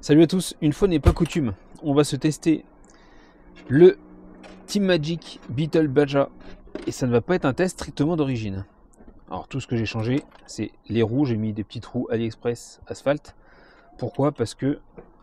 Salut à tous, une fois n'est pas coutume, on va se tester le Team Magic Beetle Baja et ça ne va pas être un test strictement d'origine. Alors tout ce que j'ai changé, c'est les roues, j'ai mis des petites roues AliExpress asphalte. Pourquoi? Parce que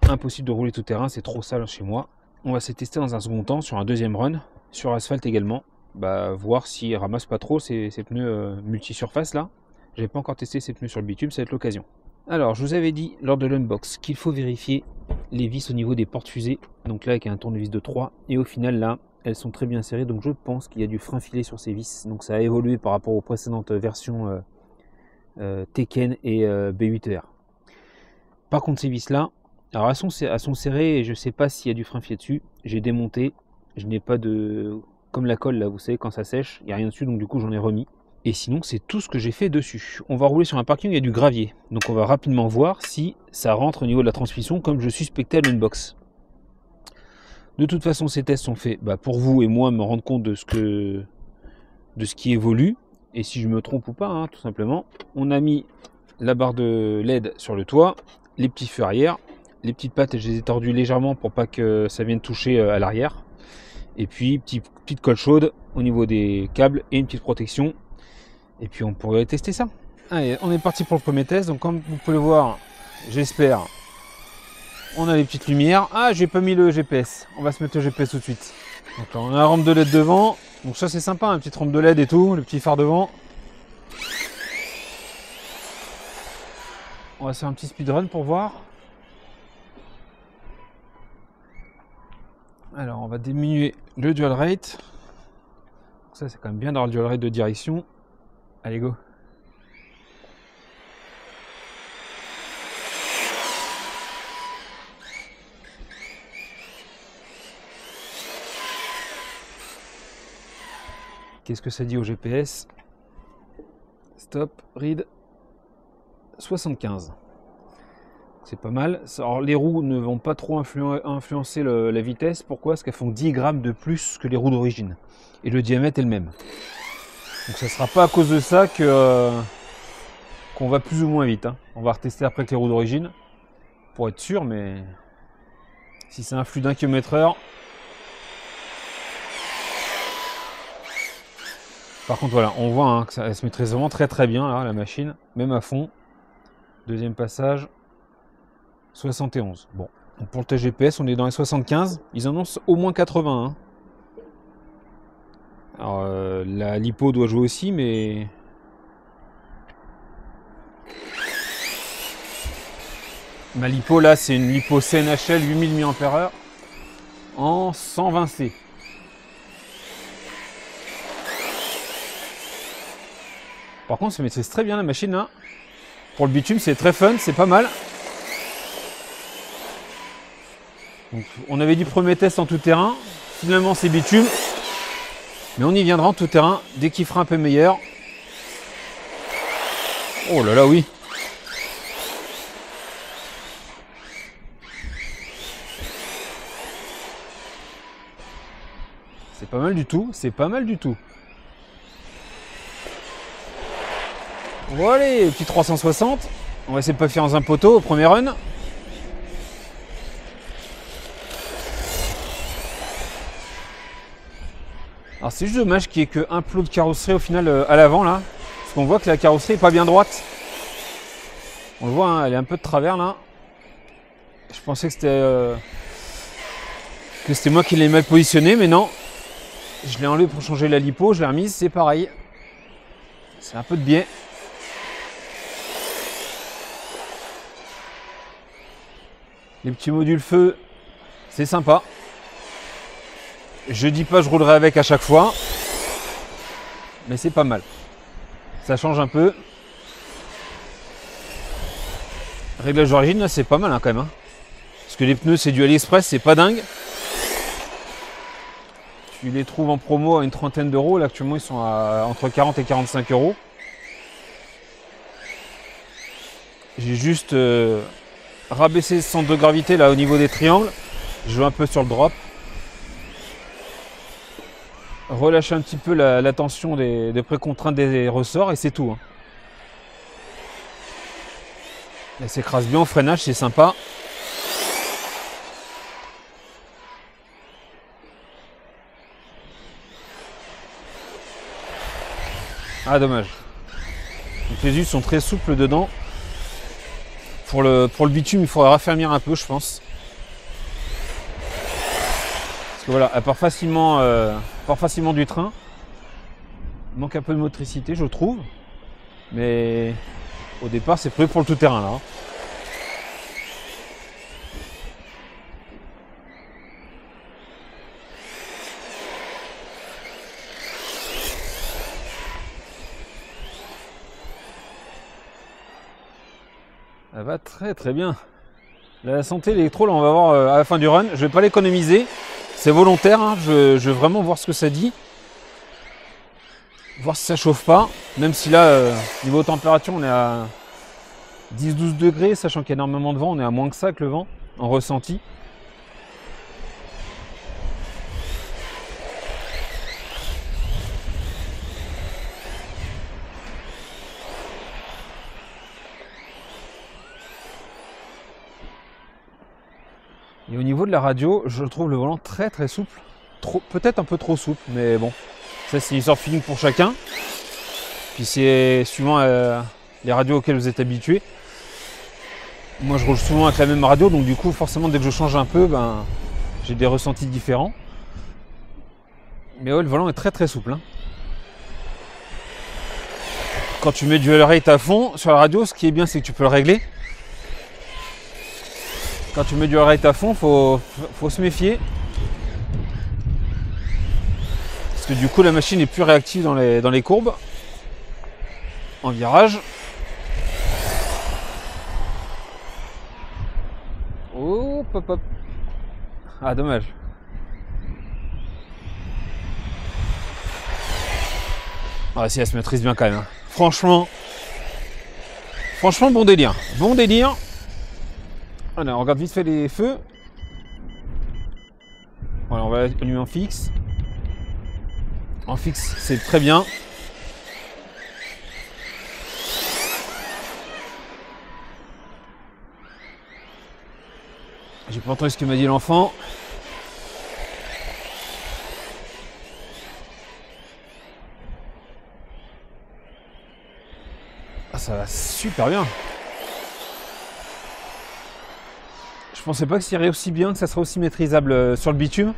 impossible de rouler tout terrain, c'est trop sale chez moi. On va se tester dans un second temps sur un deuxième run, sur asphalte également, voir s'il ramasse pas trop ces pneus multi-surface là. J'ai pas encore testé ces pneus sur le bitume, ça va être l'occasion. Alors, je vous avais dit lors de l'unbox qu'il faut vérifier les vis au niveau des portes-fusées. Donc là, avec un tournevis de 3. Et au final, là, elles sont très bien serrées. Donc je pense qu'il y a du frein filé sur ces vis. Donc ça a évolué par rapport aux précédentes versions Tekken et B8R. Par contre, ces vis-là, alors elles sont serrées et je ne sais pas s'il y a du frein filé dessus. J'ai démonté. Je n'ai pas de... Comme la colle, là, vous savez, quand ça sèche, il n'y a rien dessus. Donc du coup, j'en ai remis. Et sinon, c'est tout ce que j'ai fait dessus. On va rouler sur un parking où il y a du gravier. Donc on va rapidement voir si ça rentre au niveau de la transmission comme je suspectais à l'unbox. De toute façon, ces tests sont faits pour vous et moi me rendre compte de ce qui évolue. Et si je me trompe ou pas, hein, tout simplement. On a mis la barre de LED sur le toit, les petits feux arrière. Les petites pattes, je les ai tordues légèrement pour pas que ça vienne toucher à l'arrière. Et puis, petite colle chaude au niveau des câbles et une petite protection. Et puis on pourrait tester ça. Allez, on est parti pour le premier test. Donc comme vous pouvez le voir, j'espère, on a les petites lumières. Ah, j'ai pas mis le GPS. On va se mettre le GPS tout de suite. Donc là, on a la rampe de LED devant. Donc ça c'est sympa, une petite rampe de LED et tout, le petit phare devant. On va faire un petit speedrun pour voir. Alors on va diminuer le dual rate. Donc ça c'est quand même bien d'avoir le dual rate de direction. Allez, go. Qu'est-ce que ça dit au GPS? Stop, read 75. C'est pas mal. Alors les roues ne vont pas trop influencer la vitesse. Pourquoi? Parce qu'elles font 10 grammes de plus que les roues d'origine. Et le diamètre est le même. Donc ça ne sera pas à cause de ça qu'on va plus ou moins vite. Hein. On va retester après avec les roues d'origine pour être sûr, mais si c'est un flux d'1 km/h. Par contre voilà, on voit que elle se maîtrise vraiment très très bien là, la machine, même à fond. Deuxième passage, 71. Bon, donc pour le test GPS, on est dans les 75. Ils annoncent au moins 80. Hein. Alors la lipo doit jouer aussi, mais ma lipo là c'est une lipo CNHL 8000 mAh en 120C. Par contre ça maîtrise très bien la machine là. Pour le bitume c'est très fun, c'est pas mal. Donc, on avait dit premier test en tout terrain, finalement c'est bitume. Mais on y viendra en tout terrain dès qu'il fera un peu meilleur. Oh là là, oui. C'est pas mal du tout, c'est pas mal du tout. Bon allez, petit 360. On va essayer de pas faire dans un poteau au premier run. Alors c'est juste dommage qu'il n'y ait qu'un plot de carrosserie au final à l'avant là. Parce qu'on voit que la carrosserie n'est pas bien droite. On le voit, hein, elle est un peu de travers là. Je pensais que c'était moi qui l'ai mal positionné, mais non. Je l'ai enlevé pour changer la lipo, je l'ai remise, c'est pareil. C'est un peu de biais. Les petits modules feu, c'est sympa. Je dis pas je roulerai avec à chaque fois, mais c'est pas mal. Ça change un peu. Réglage d'origine, là c'est pas mal hein, quand même. Hein. Parce que les pneus c'est du AliExpress, c'est pas dingue. Tu les trouves en promo à une trentaine d'euros. Là actuellement ils sont à entre 40 et 45 euros. J'ai juste rabaissé le centre de gravité là au niveau des triangles. Je joue un peu sur le drop. Relâcher un petit peu la tension des précontraintes des ressorts et c'est tout. Hein. Elle s'écrase bien au freinage, c'est sympa. Ah, dommage. Donc les huiles sont très souples dedans. Pour le bitume, il faudra raffermir un peu, je pense. Parce que voilà, elle part facilement du train. Il manque un peu de motricité, je trouve. Mais au départ, c'est prévu pour le tout-terrain là. Elle va très très bien. La santé l'électro, là on va voir à la fin du run. Je vais pas l'économiser. C'est volontaire, hein. Je veux vraiment voir ce que ça dit. Voir si ça chauffe pas. Même si là, niveau température, on est à 10-12 degrés, sachant qu'il y a énormément de vent. On est à moins que ça avec le vent, en ressenti. Et au niveau de la radio, je trouve le volant très très souple. Peut-être un peu trop souple, mais bon. Ça, c'est une histoire de feeling pour chacun. Puis c'est suivant les radios auxquelles vous êtes habitués. Moi, je roule souvent avec la même radio, donc du coup, forcément, dès que je change un peu, ben, j'ai des ressentis différents. Mais ouais, le volant est très très souple. Hein. Quand tu mets du rate à fond sur la radio, ce qui est bien, c'est que tu peux le régler. Quand tu mets du rate à fond, faut se méfier. Parce que du coup, la machine est plus réactive dans les courbes. En virage. Oh, hop, hop. Ah, dommage. Ah, si, elle se maîtrise bien quand même. Hein. Franchement, bon délire. Bon délire. Allez, on regarde vite fait les feux. Voilà, on va allumer en fixe. En fixe, c'est très bien. J'ai pas entendu ce que m'a dit l'enfant. Ah, ça va super bien. Je pensais pas que ça irait aussi bien, que ça serait aussi maîtrisable sur le bitume.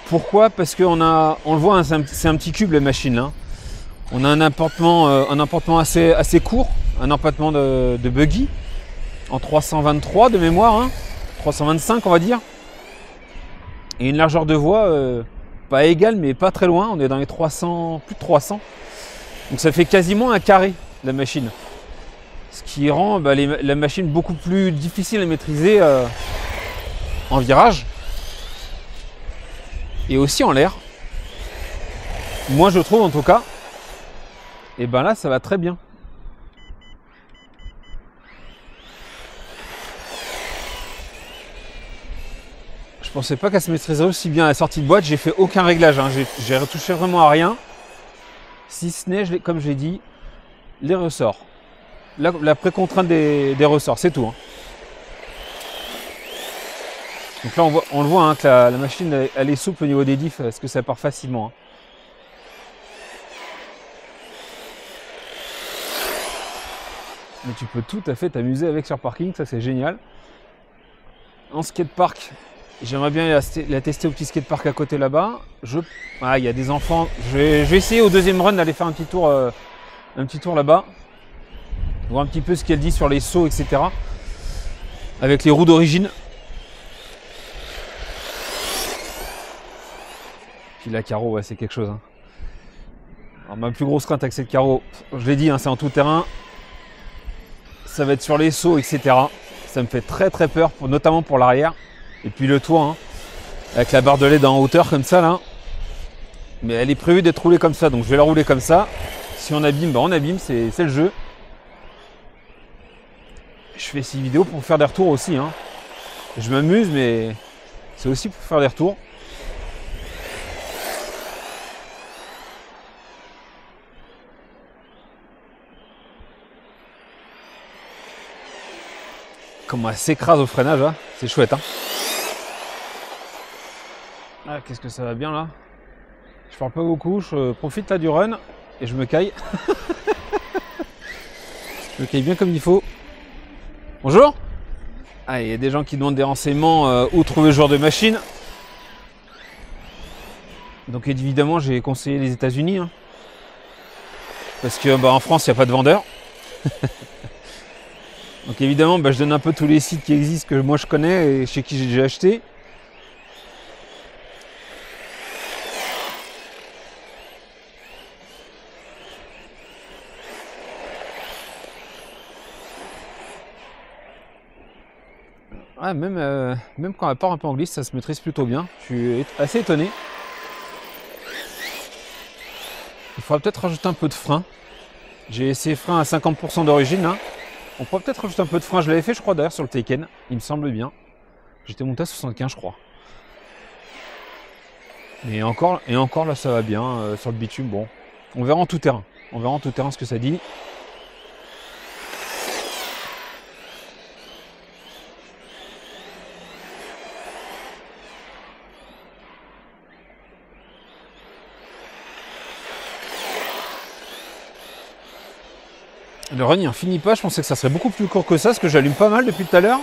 Pourquoi? Parce qu'on le voit, hein, c'est un petit cube la machine là. On a un empattement assez court, un empattement de buggy en 323 de mémoire, hein, 325 on va dire. Et une largeur de voie pas égale mais pas très loin, on est dans les 300, plus de 300. Donc ça fait quasiment un carré la machine. Ce qui rend la machine beaucoup plus difficile à maîtriser en virage. Et aussi en l'air. Moi je trouve en tout cas. Et ben là ça va très bien. Je pensais pas qu'elle se maîtriserait aussi bien à la sortie de boîte. J'ai fait aucun réglage. Hein. J'ai retouché vraiment à rien. Si ce n'est, comme je l'ai dit, les ressorts. La précontrainte des ressorts, c'est tout. Hein. Donc là, on le voit hein, que la machine, elle est souple au niveau des diffs, parce que ça part facilement. Hein. Mais tu peux tout à fait t'amuser avec sur parking, ça c'est génial. En skatepark, j'aimerais bien la tester au petit skatepark à côté là-bas. Ah, il y a des enfants. Je vais essayer au deuxième run d'aller faire un petit tour là-bas. Voir un petit peu ce qu'elle dit sur les sauts, etc. Avec les roues d'origine. Puis la carreau, ouais, c'est quelque chose. Hein. Alors, ma plus grosse crainte avec cette carreau, je l'ai dit, hein, c'est en tout terrain. Ça va être sur les sauts, etc. Ça me fait très très peur, notamment pour l'arrière. Et puis le toit, hein, avec la barre de LED en hauteur comme ça là. Mais elle est prévue d'être roulée comme ça, donc je vais la rouler comme ça. Si on abîme, on abîme, c'est le jeu. Je fais ces vidéos pour faire des retours aussi. Hein. Je m'amuse, mais c'est aussi pour faire des retours. Comment elle s'écrase au freinage, hein. C'est chouette. Hein. Ah, qu'est-ce que ça va bien là. Je parle pas beaucoup, je profite là du run. et je me caille. Je me caille bien comme il faut. Bonjour. Ah, il y a des gens qui demandent des renseignements où trouver ce genre de machine. Donc évidemment j'ai conseillé les États-Unis. Hein, parce que en France il n'y a pas de vendeur. Donc évidemment je donne un peu tous les sites qui existent que moi je connais et chez qui j'ai déjà acheté. Ah, même quand elle part un peu en glisse, ça se maîtrise plutôt bien. Je suis assez étonné. Il faudra peut-être rajouter un peu de frein. J'ai essayé frein à 50% d'origine. Hein. On pourrait peut-être rajouter un peu de frein. Je l'avais fait, je crois, d'ailleurs, sur le Taken. Il me semble bien. J'étais monté à 75, je crois. Et encore là, ça va bien. Sur le bitume, bon. On verra en tout terrain. On verra en tout terrain ce que ça dit. Le run il en finit pas, je pensais que ça serait beaucoup plus court que ça, parce que j'allume pas mal depuis tout à l'heure.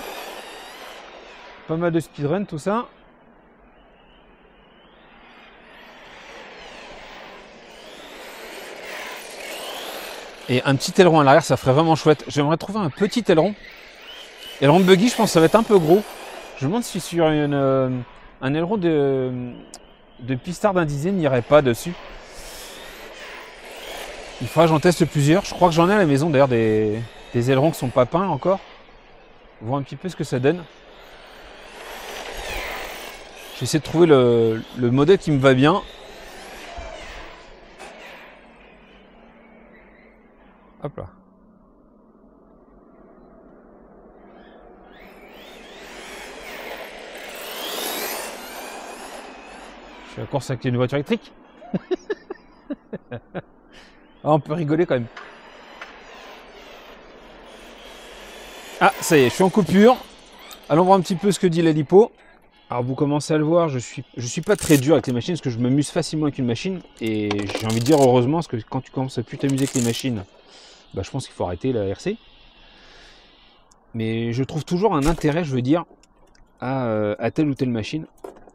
Pas mal de speedrun, tout ça. Et un petit aileron à l'arrière, ça ferait vraiment chouette. J'aimerais trouver un petit aileron. Aileron buggy, je pense que ça va être un peu gros. Je me demande si sur un aileron de pistard d'un dixième n'irait pas dessus. Il faudra que j'en teste plusieurs. Je crois que j'en ai à la maison d'ailleurs des ailerons qui sont pas peints encore. Voir un petit peu ce que ça donne. J'essaie de trouver le modèle qui me va bien. Hop là. Je suis à la course avec une voiture électrique. Ah, on peut rigoler quand même. Ah, ça y est, je suis en coupure. Allons voir un petit peu ce que dit la lipo. Alors vous commencez à le voir, je suis pas très dur avec les machines parce que je m'amuse facilement avec une machine. Et j'ai envie de dire heureusement parce que quand tu commences à plus t'amuser avec les machines, bah, je pense qu'il faut arrêter la RC. Mais je trouve toujours un intérêt, je veux dire, à telle ou telle machine.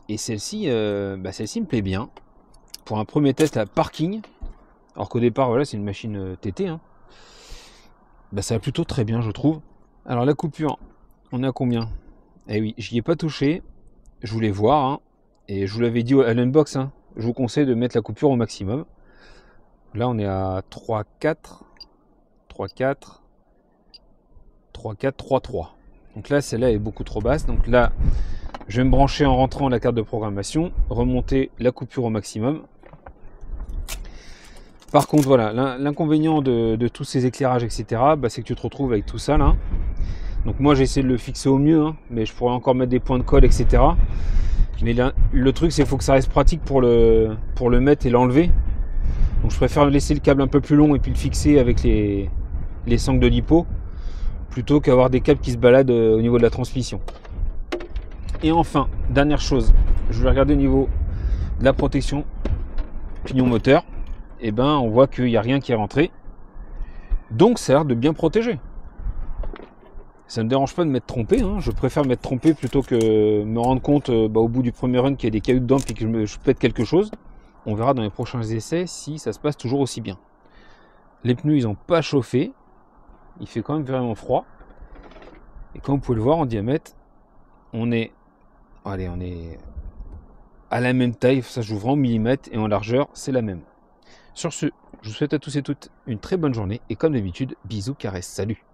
Et celle-ci me plaît bien. Pour un premier test à parking, alors qu'au départ, voilà, c'est une machine TT. Hein. Bah, ça va plutôt très bien, je trouve. Alors la coupure, on est à combien? Eh oui, j'y ai pas touché. Je voulais voir. Hein, et je vous l'avais dit à l'unbox. Hein, je vous conseille de mettre la coupure au maximum. Là, on est à 3,4. 3,4. 3,4, 3,3. Donc là, celle-là est beaucoup trop basse. Donc là, je vais me brancher en rentrant la carte de programmation. Remonter la coupure au maximum. Par contre, voilà, l'inconvénient de tous ces éclairages, etc., bah, c'est que tu te retrouves avec tout ça là. Donc moi j'ai essayé de le fixer au mieux, hein, mais je pourrais encore mettre des points de colle, etc. Mais là, le truc c'est qu'il faut que ça reste pratique pour le mettre et l'enlever. Donc je préfère laisser le câble un peu plus long et puis le fixer avec les sangles de lipo, plutôt qu'avoir des câbles qui se baladent au niveau de la transmission. Et enfin, dernière chose, je vais regarder au niveau de la protection pignon moteur. Et ben on voit qu'il n'y a rien qui est rentré. Donc ça a l'air de bien protéger. Ça ne me dérange pas de m'être trompé. Hein. Je préfère m'être trompé plutôt que me rendre compte au bout du premier run qu'il y a des cailloux dedans et que je pète quelque chose. On verra dans les prochains essais si ça se passe toujours aussi bien. Les pneus ils n'ont pas chauffé. Il fait quand même vraiment froid. Et comme vous pouvez le voir en diamètre, on est à la même taille. Ça je vous en millimètres et en largeur c'est la même. Sur ce, je vous souhaite à tous et toutes une très bonne journée et comme d'habitude, bisous, caresses, salut!